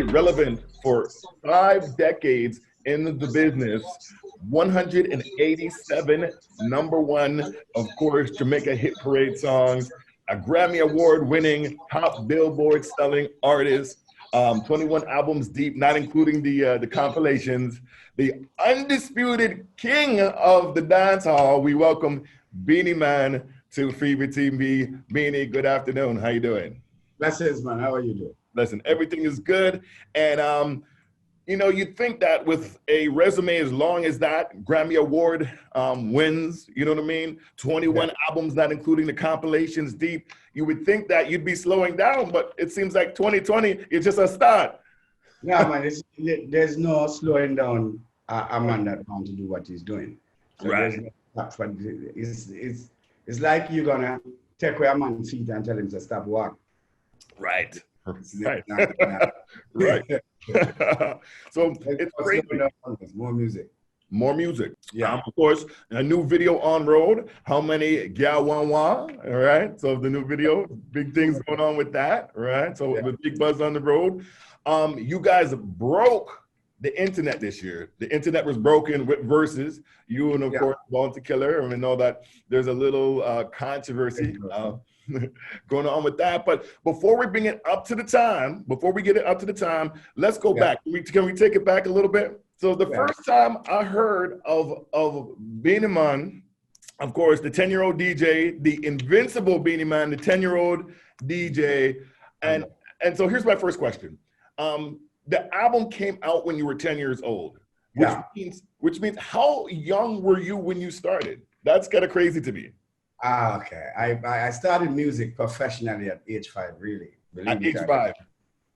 stayed relevant for 5 decades in the business. 187 number one, of course, Jamaica Hit Parade songs, a Grammy Award winning top Billboard selling artist, 21 albums deep, not including the compilations, the undisputed king of the dance hall. We welcome Beenie Man to FEVA TV. Beenie, good afternoon. How you doing? Blessings, man. How are you doing? Listen, everything is good. And you know, you'd think that with a resume as long as that, Grammy Award wins, you know what I mean? 21 albums, not including the compilations deep, you would think that you'd be slowing down, but it seems like 2020 is just a start. Yeah, man, there's no slowing down a man that wants to do what he's doing. So right. It's like you're going to take away a man's feet and tell him to stop walking. Right. Right. Right. So it's crazy. More music. More music. Yeah. Of course, a new video on road. How many gal wan wan? All right. So the new video, big things going on with that. Right. So the big buzz on the road. You guys broke the internet this year. The internet was broken with Versus. You and of course Born to Killer. And we know that there's a little controversy going on with that. But before we bring it up to the time, let's go back. Can we take it back a little bit? So the first time I heard of Beenie Man, of course, the 10-year-old DJ, the invincible Beenie Man, the 10-year-old DJ. And so here's my first question. The album came out when you were 10 years old, which means how young were you when you started? That's kind of crazy to me. Okay. I started music professionally at age 5, really. At age 5?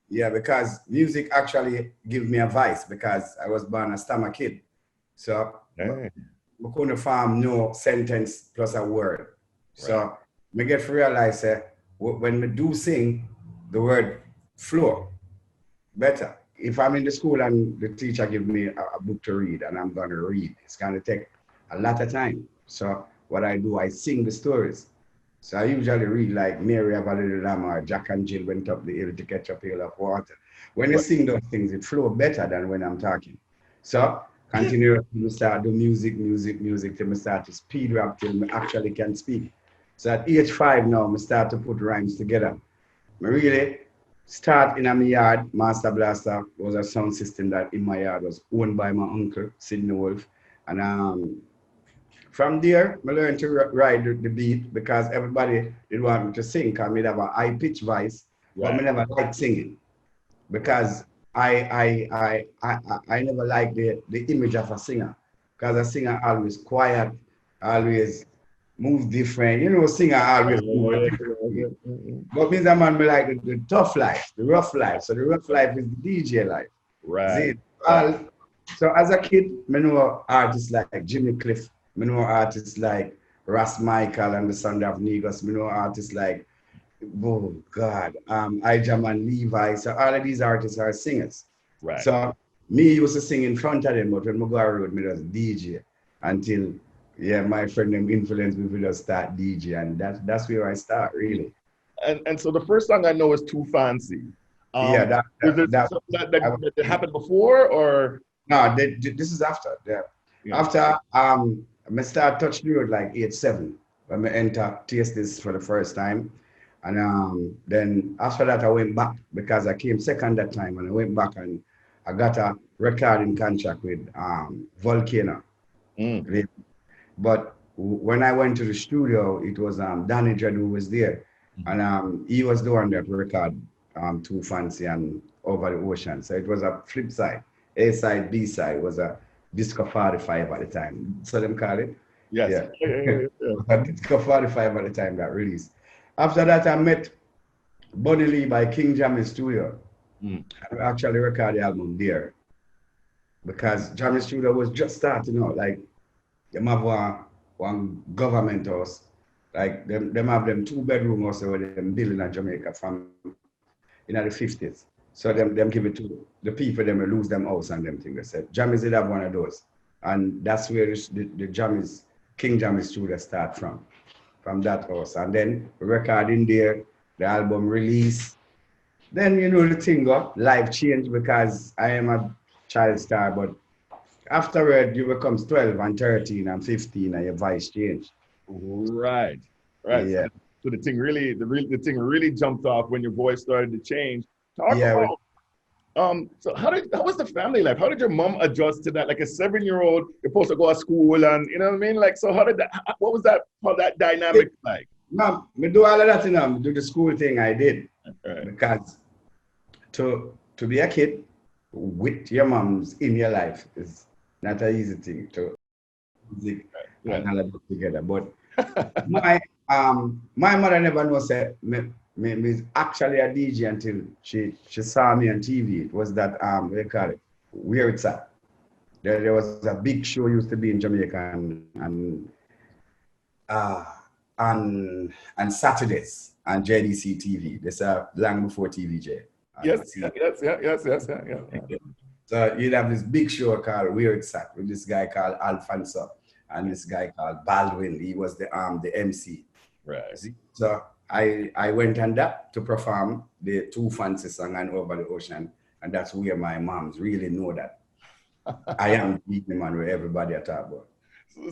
Yeah, because music actually gave me a voice because I was born a stammer kid. So we couldn't form no sentence plus a word. Right. So I get to realize when we do sing, the word flow better. If I'm in the school and the teacher give me a book to read and I'm going to read, it's going to take a lot of time. So what I do, I sing the stories. So I usually read like Mary of a Little Lamb or Jack and Jill went up the hill to catch a pail of water. When you sing those things, it flows better than when I'm talking. So continue to start do music till I start to speed rap till I actually can speak. So at age 5 now, I start to put rhymes together. I really start in my yard. Master Blaster was a sound system that in my yard was owned by my uncle, Sidney Wolf. And from there, I learned to ride the beat because everybody did want me to sing because I have a high-pitched voice, but I never liked singing because I never liked the image of a singer because a singer always quiet, always move different. You know, a singer always move different. But means that man me like the tough life, the rough life. So the rough life is the DJ life. Right. So as a kid, I know artists like Jimmy Cliff. I know artists like Ras Michael and the Sound of Negros. I know artists like, oh God, Ijam and Levi. So all of these artists are singers. Right. So me used to sing in front of them, but when I go around, me just DJ until my friend them influenced me to just start DJ, and that's where I start really. And so the first song I know is Too Fancy. That happened before or? No, this is after. After I start touch the road like age 7 when I enter taste this for the first time. And then after that I went back because I came second that time and I went back and I got a recording contract with Volcano. But when I went to the studio, it was Danny Dread who was there. And he was the one that recorded Too Fancy and Over the Ocean. So it was a flip side. A side, B side was a Disco 45 at the time. So them call it? Yes. Yeah. Disco 45 at the time that released. After that, I met Bunny Lee by King Jammy Studio. I actually recorded the album there. Because Jammy Studio was just starting out. Like, them have one government house. Like, them have them 2-bedroom house where them building in Jamaica from in the 50s. So them give it to the people, them will lose them house and them thing. They said, Jammies did have one of those. And that's where the Jammies, King Jammies studio start from that house. And then recording there, the album release. then you know the thing got life changed because I am a child star, but afterward you becomes 12 and 13 and 15 and your voice changed. Right, right. Yeah. So the thing really, the thing really jumped off when your voice started to change. Talk Yeah. about so how was the family life? How did your mom adjust to that? Like a 7-year-old, you're supposed to go to school and you know what I mean? Like, so how did that, what was that, how that dynamic like? Mom, me do all of that, you know, me do the school thing I did. Right. Because to be a kid with your moms in your life is not an easy thing to music and all of that together. But my mother never know say me actually a DJ until she saw me on TV. It was that what they call it, Where It's At. There was a big show used to be in Jamaica uh, on Saturdays on JDC TV. This long before TVJ. Yes. So you'd have this big show called Where It's At with this guy called Alfonso and this guy called Baldwin. He was the MC. Right. So I went on that to perform the Two Fancy song and Over the Ocean, and that's where my moms really know that I am the man where everybody are talking about.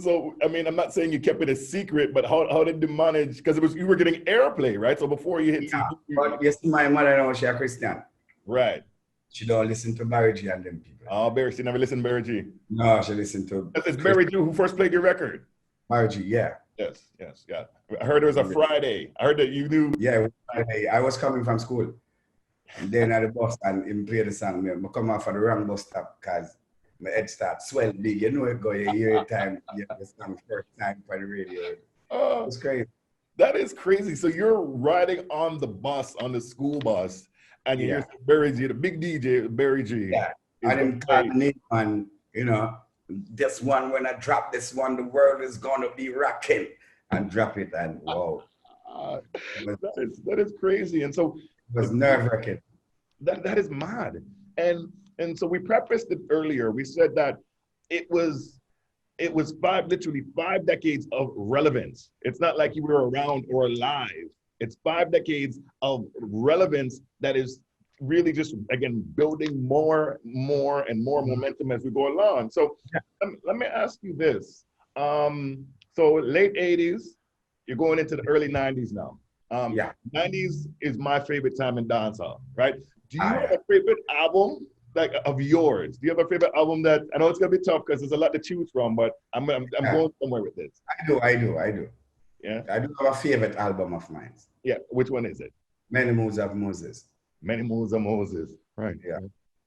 So I mean, I'm not saying you kept it a secret, but how did you manage? Because it was you were getting airplay, right? So before you hit TV, TV, but you see, my mother now she's a Christian. Right. She don't listen to Barry G and them people. Oh, Barry, she never listened to Barry G. No, she listened to. It's Barry G who first played your record. Barry G, yeah. Yes. I heard it was a Friday. I heard that you knew. Yeah, I was coming from school, and then at the bus and him play the song. I come off at the wrong bus stop because my head starts swell big. You know it go, you hear it time, you hear the song first time by the radio. Oh, it's crazy. That is crazy. So you're riding on the bus, on the school bus, and you hear Barry G, the big DJ, Barry G. Yeah, and him calling me, and you know, this one, when I drop this one, the world is gonna be rocking, and drop it, and wow. That is crazy. And so it was nerve-wracking. That is mad. And so we prefaced it earlier. We said that it was literally 5 decades of relevance. It's not like you were around or alive. It's 5 decades of relevance that is really just, again, building more and more momentum as we go along. So let me ask you this. So late 80s, you're going into the early 90s now. 90s is my favorite time in dancehall, right? Do you have a favorite album like of yours? Do you have a favorite album that, I know it's gonna be tough because there's a lot to choose from, but I'm going somewhere with this. I do. Yeah. I do have a favorite album of mine. Yeah. Which one is it? Many Moves of Moses. Many Moves of Moses. Right. Yeah.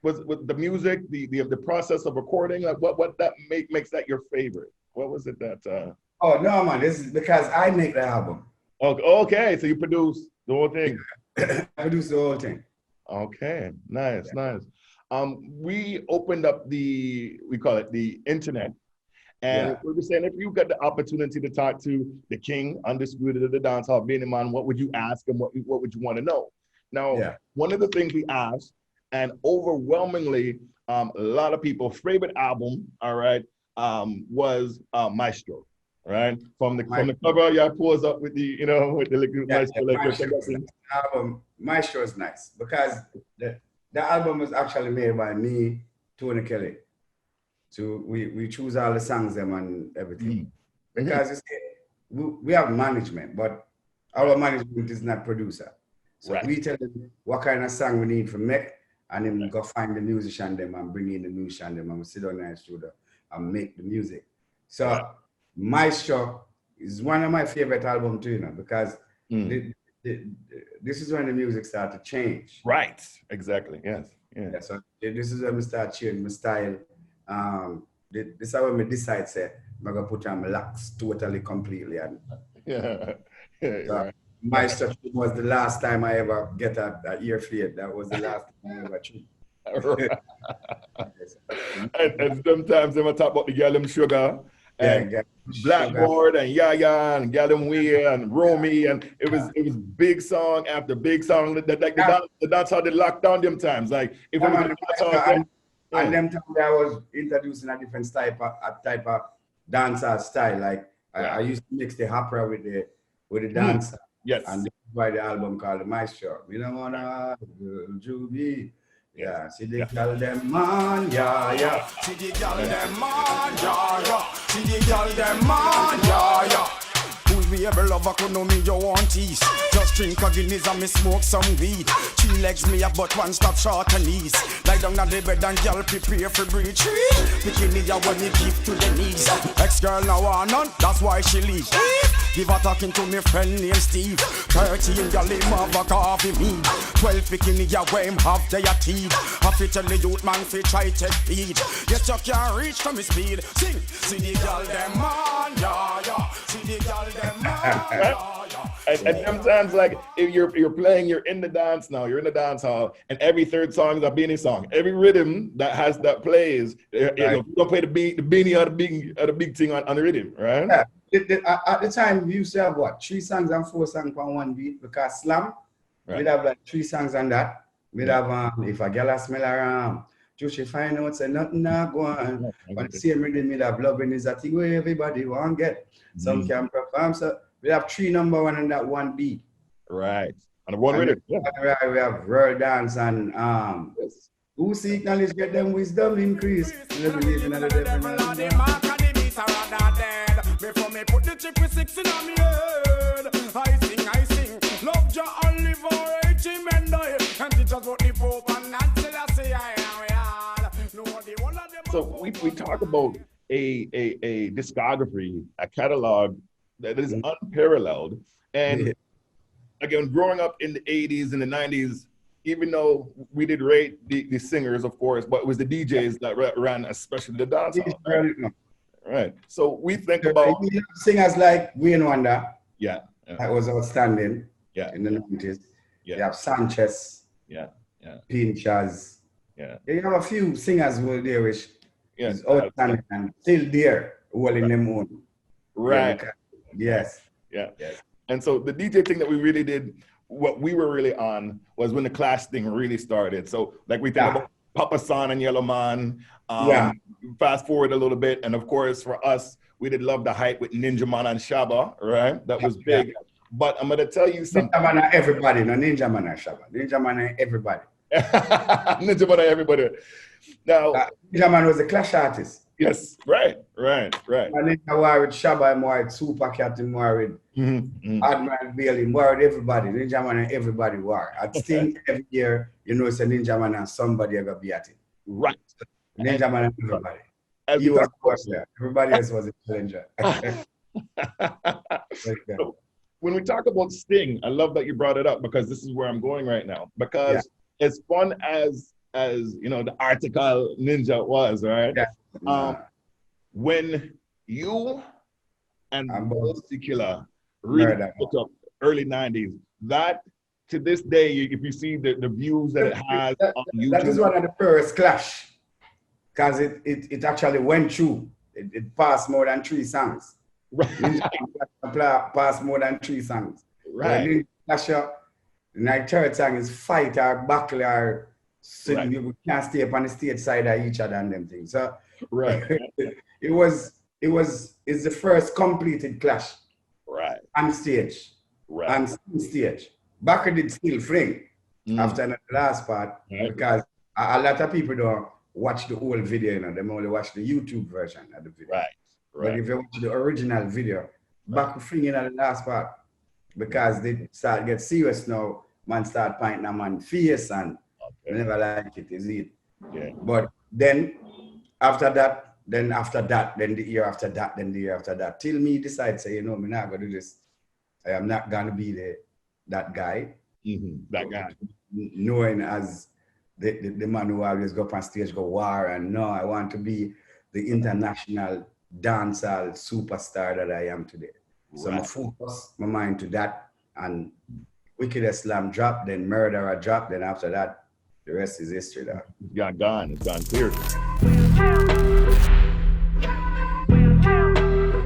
Was the music, the process of recording, like what that makes that your favorite? What was it that? Oh no, man! This is because I make the album. Okay. So you produce the whole thing. I produce the whole thing. Okay. Nice. We opened up we call it the internet. And we were saying, if you got the opportunity to talk to the king, undisputed of the dancehall, Beenie Man, what would you ask him? What would you want to know? Now, one of the things we asked, and overwhelmingly, a lot of people's favorite album, all right, was Maestro, right? From the cover, y'all pulls up with the, with the liquid Maestro. Album, Maestro is nice because the album was actually made by me, Tony Kelly. So we choose all the songs them and everything. Because you see, we have management, but our management is not producer. So we tell them what kind of song we need for make, and then go find the musician them and bring in the musician them and we sit down in the studio and make the music. So Maestro is one of my favorite albums too, because this is when the music started to change. Right, exactly, yes. Yeah, so this is when we start changing my style. This is when I decide, say, I'm going to put on my locks totally, completely. And Maestro was the last time I ever get a ear fade. That was the last time I ever tried. And sometimes they talk about the Gallum Sugar and Blackboard and Yaya and Gallum Weir and Romy, and it was big song after big song. The dancehall they locked down them times. Like if it was and them time I was introducing a different type of dancer style. Like I used to mix the opera with the dancer. Yes. And this is why the album called The Maestro. We don't wanna Juby. Yeah, see the girl them man, yeah. See the girl them man, yeah. See the girl them man, yeah. Who'll be able lover could know me you want tease. Just drink a Guinness and me smoke some weed. 3 legs me a but one stop short and knees. Lie down on the bed and girl prepare for breach. Bikini ya when you give to the knees. Ex-girl now want none, that's why she leave. Give her talking to me friend named Steve. 13 girl him have a coffee me. 12 bikini ya where him have their teeth. I fit tell the youth man fi try take feed. Yes you can't reach to me speed. Sing, see the girl them man, yeah. See the girl them man, yeah. And sometimes, like, if you're playing, you're in the dance now, you're in the dance hall, and every third song is a Beenie song. Every rhythm that plays, you don't play the Beenie or the big thing on the rhythm, right? Yeah. At the time, we used to have what 3 songs and 4 songs on one beat because slam. We'd have like 3 songs on that. We'd have if a girl smell around, just she find out say nothing not go on. But the same rhythm, we'd have loving is a thing where everybody want get. Some can perform so. We have 3 number 1 on that one beat. Right. On the one rhythm. Yeah. We have world dance and who seek knowledge get them wisdom increase. Never believe in other devil. Before me put the chip with 6 in my head. I sing. Love Jah and live for 80 men die. And teach us what the Pope and Nancy say So we talk about a discography, a catalog that is unparalleled. And again, growing up in the 80s and the 90s, even though we did rate the singers, of course, but it was the DJs that ran, especially the dancehall. Right. So we think about singers like Wayne Wonder. Yeah. That was outstanding. Yeah. In the 90s. Yeah. You have Sanchez. Yeah. Pinchas. Yeah. You have a few singers who were there which is outstanding and still there, holding them own. Right. Yes. Yeah. And so the DJ thing that we really did, what we were really on was when the Clash thing really started. So like we think about Papa San and Yellow Man. Fast forward a little bit, and of course for us, we did Love the Hype with Ninja Man and Shabba, right? That was big. But I'm gonna tell you something. Ninja Man and everybody, no Ninja Man and Shabba. Ninja Man and everybody. Ninja Man and everybody. Now, Ninja Man was a Clash artist. Yes, right. And Ninja war with Shabba, I'm war with Super Cat, I'm war with Admiral Bailey, I'm war with everybody. Ninja Man and everybody war. I think every year, you know, it's a Ninja Man and somebody ever be at it. Right. Ninja Man and everybody. Everybody else was a challenger. So, when we talk about Sting, I love that you brought it up because this is where I'm going right now. Because as fun as you know, the article Ninja was, right? When you and Particular really put up early 90s, that to this day, if you see the views that it has on YouTube. That is one of the first Clash. Because it actually went through. It passed more than 3 songs. Right. Passed more than 3 songs. Right. The third song is fight or battle or sitting. We can't stay up on the stage side of each other and them things. So it's the first completed Clash. Right. On stage. Right. On stage. Backer did still fling after the last part because a lot of people don't watch the whole video, you know, they only watch the YouTube version of the video. Right. But if you watch the original video, back fringing at the last part, because they start get serious now, man start pointing a man face and never like it, is it? Yeah. But then after that, then the year after that, then the year after that, till me decide, say, you know, I'm not gonna do this. I am not gonna be that guy. That guy. Knowing as the man who always go up on stage, go war, and no, I want to be the international dancehall superstar that I am today. So I focus my mind to that, and Wicked Slam drop, then Murderer drop, then after that, the rest is history. It's gone clear.